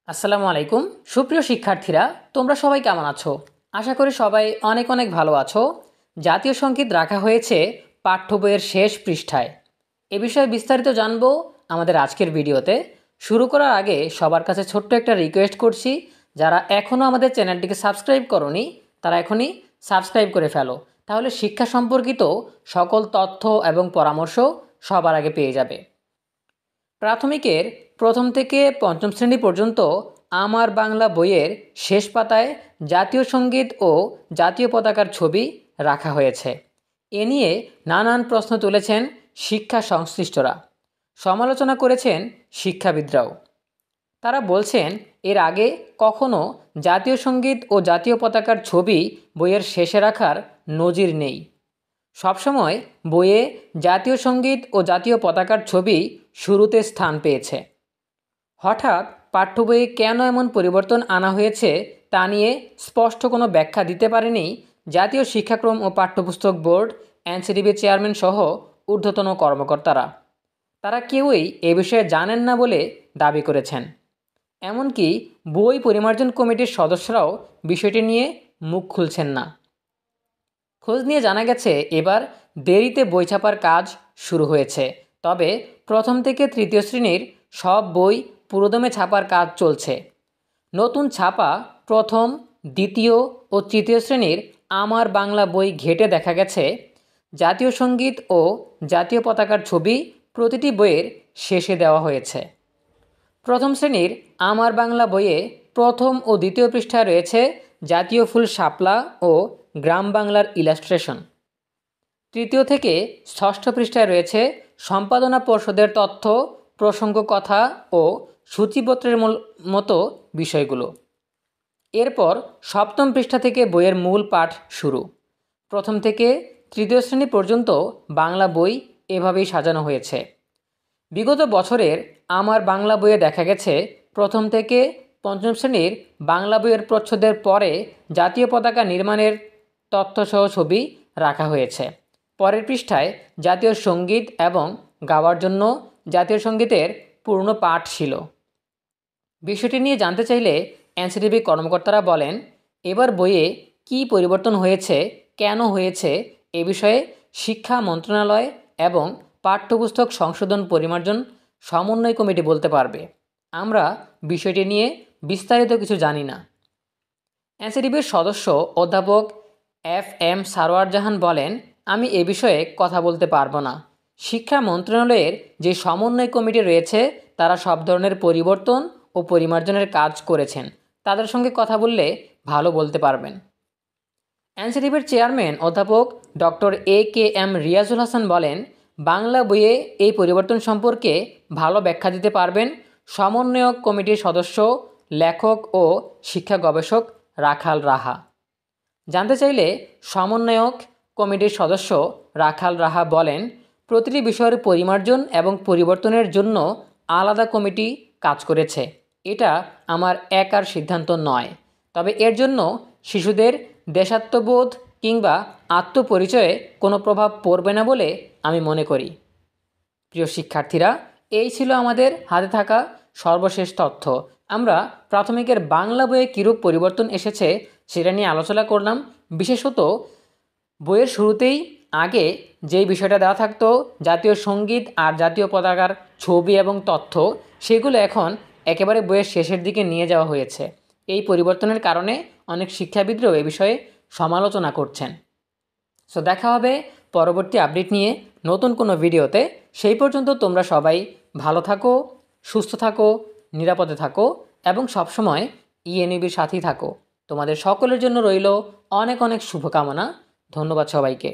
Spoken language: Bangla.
আসসালামু আলাইকুম সুপ্রিয় শিক্ষার্থীরা, তোমরা সবাই কেমন আছো? আশা করি সবাই অনেক অনেক ভালো আছো। জাতীয় সঙ্গীত রাখা হয়েছে পাঠ্য বইয়ের শেষ পৃষ্ঠায়। এ বিষয়ে বিস্তারিত জানবো আমাদের আজকের ভিডিওতে। শুরু করার আগে সবার কাছে ছোট্ট একটা রিকোয়েস্ট করছি, যারা এখনও আমাদের চ্যানেলটিকে সাবস্ক্রাইব করোনি তারা এখনই সাবস্ক্রাইব করে ফেলো, তাহলে শিক্ষা সম্পর্কিত সকল তথ্য এবং পরামর্শ সবার আগে পেয়ে যাবে। প্রাথমিকের প্রথম থেকে পঞ্চম শ্রেণী পর্যন্ত আমার বাংলা বইয়ের শেষ পাতায় জাতীয় সঙ্গীত ও জাতীয় পতাকার ছবি রাখা হয়েছে। এ নিয়ে নানান প্রশ্ন তুলেছেন শিক্ষা সংশ্লিষ্টরা, সমালোচনা করেছেন শিক্ষাবিদরাও। তারা বলছেন এর আগে কখনো জাতীয় সঙ্গীত ও জাতীয় পতাকার ছবি বইয়ের শেষে রাখার নজির নেই। সবসময় বইয়ে জাতীয় সঙ্গীত ও জাতীয় পতাকার ছবি শুরুতে স্থান পেয়েছে। হঠাৎ পাঠ্য বইয়ে কেন এমন পরিবর্তন আনা হয়েছে তা নিয়ে স্পষ্ট কোনো ব্যাখ্যা দিতে পারেনি জাতীয় শিক্ষাক্রম ও পাঠ্যপুস্তক বোর্ড, এনসিটিবির চেয়ারম্যান সহ ঊর্ধ্বতন কর্মকর্তারা। তারা কেউই এ বিষয়ে জানেন না বলে দাবি করেছেন। এমনকি বই পরিমার্জন কমিটির সদস্যরাও বিষয়টি নিয়ে মুখ খুলছেন না। খোঁজ নিয়ে জানা গেছে এবার দেরিতে বই ছাপার কাজ শুরু হয়েছে, তবে প্রথম থেকে তৃতীয় শ্রেণীর সব বই পুরোদমে ছাপার কাজ চলছে। নতুন ছাপা প্রথম, দ্বিতীয় ও তৃতীয় শ্রেণীর আমার বাংলা বই ঘেঁটে দেখা গেছে জাতীয় সঙ্গীত ও জাতীয় পতাকার ছবি প্রতিটি বইয়ের শেষে দেওয়া হয়েছে। প্রথম শ্রেণীর আমার বাংলা বইয়ে প্রথম ও দ্বিতীয় পৃষ্ঠায় রয়েছে জাতীয় ফুল শাপলা ও গ্রাম বাংলার ইলাস্ট্রেশন। তৃতীয় থেকে ষষ্ঠ পৃষ্ঠায় রয়েছে সম্পাদনা পর্ষদের তথ্য, প্রসঙ্গ কথা ও সূচিপত্রের মতো বিষয়গুলো। এরপর সপ্তম পৃষ্ঠা থেকে বইয়ের মূল পাঠ শুরু। প্রথম থেকে তৃতীয় শ্রেণী পর্যন্ত বাংলা বই এভাবেই সাজানো হয়েছে। বিগত বছরের আমার বাংলা বইয়ে দেখা গেছে প্রথম থেকে পঞ্চম শ্রেণীর বাংলা বইয়ের প্রচ্ছদের পরে জাতীয় পতাকা নির্মাণের তথ্যসহ ছবি রাখা হয়েছে। পরের পৃষ্ঠায় জাতীয় সঙ্গীত এবং গাওয়ার জন্য জাতীয় সঙ্গীতের পূর্ণ পাঠ ছিল। বিষয়টি নিয়ে জানতে চাইলে এনসিটিভি কর্মকর্তারা বলেন, এবার বইয়ে কী পরিবর্তন হয়েছে, কেন হয়েছে এ বিষয়ে শিক্ষা মন্ত্রণালয় এবং পাঠ্যপুস্তক সংশোধন পরিমার্জন সমন্বয় কমিটি বলতে পারবে। আমরা বিষয়টি নিয়ে বিস্তারিত কিছু জানি না। এনসিটিভির সদস্য অধ্যাপক FM সারোয়ার জাহান বলেন, আমি এ বিষয়ে কথা বলতে পারবো না। শিক্ষা মন্ত্রণালয়ের যে সমন্বয় কমিটি রয়েছে তারা সব ধরনের পরিবর্তন ও পরিমার্জনের কাজ করেছেন, তাদের সঙ্গে কথা বললে ভালো বলতে পারবেন। এনসিটিভির চেয়ারম্যান অধ্যাপক ডক্টর AKM রিয়াজুল হাসান বলেন, বাংলা বইয়ে এই পরিবর্তন সম্পর্কে ভালো ব্যাখ্যা দিতে পারবেন সমন্বয়ক কমিটির সদস্য, লেখক ও শিক্ষা গবেষক রাখাল রাহা। জানতে চাইলে সমন্বয়ক কমিটির সদস্য রাখাল রাহা বলেন, প্রতিটি বিষয়ের পরিমার্জন এবং পরিবর্তনের জন্য আলাদা কমিটি কাজ করেছে। এটা আমার একার সিদ্ধান্ত নয়, তবে এর জন্য শিশুদের দেশাত্মবোধ কিংবা আত্মপরিচয়ে কোনো প্রভাব পড়বে না বলে আমি মনে করি। প্রিয় শিক্ষার্থীরা, এই ছিল আমাদের হাতে থাকা সর্বশেষ তথ্য। আমরা প্রাথমিকের বাংলা বইয়ে কীরূপ পরিবর্তন এসেছে সেটা নিয়ে আলোচনা করলাম। বিশেষত বইয়ের শুরুতেই আগে যেই বিষয়টা দেওয়া থাকতো জাতীয় সঙ্গীত আর জাতীয় পতাকার ছবি এবং তথ্য, সেগুলো এখন একেবারে বইয়ের শেষের দিকে নিয়ে যাওয়া হয়েছে। এই পরিবর্তনের কারণে অনেক শিক্ষাবিদরাও এ বিষয়ে সমালোচনা করছেন। সো দেখা হবে পরবর্তী আপডেট নিয়ে নতুন কোনো ভিডিওতে। সেই পর্যন্ত তোমরা সবাই ভালো থাকো, সুস্থ থাকো, নিরাপদে থাকো এবং সবসময় ইএনইবির সাথেই থাকো। তোমাদের সকলের জন্য রইল অনেক অনেক শুভকামনা। ধন্যবাদ সবাইকে।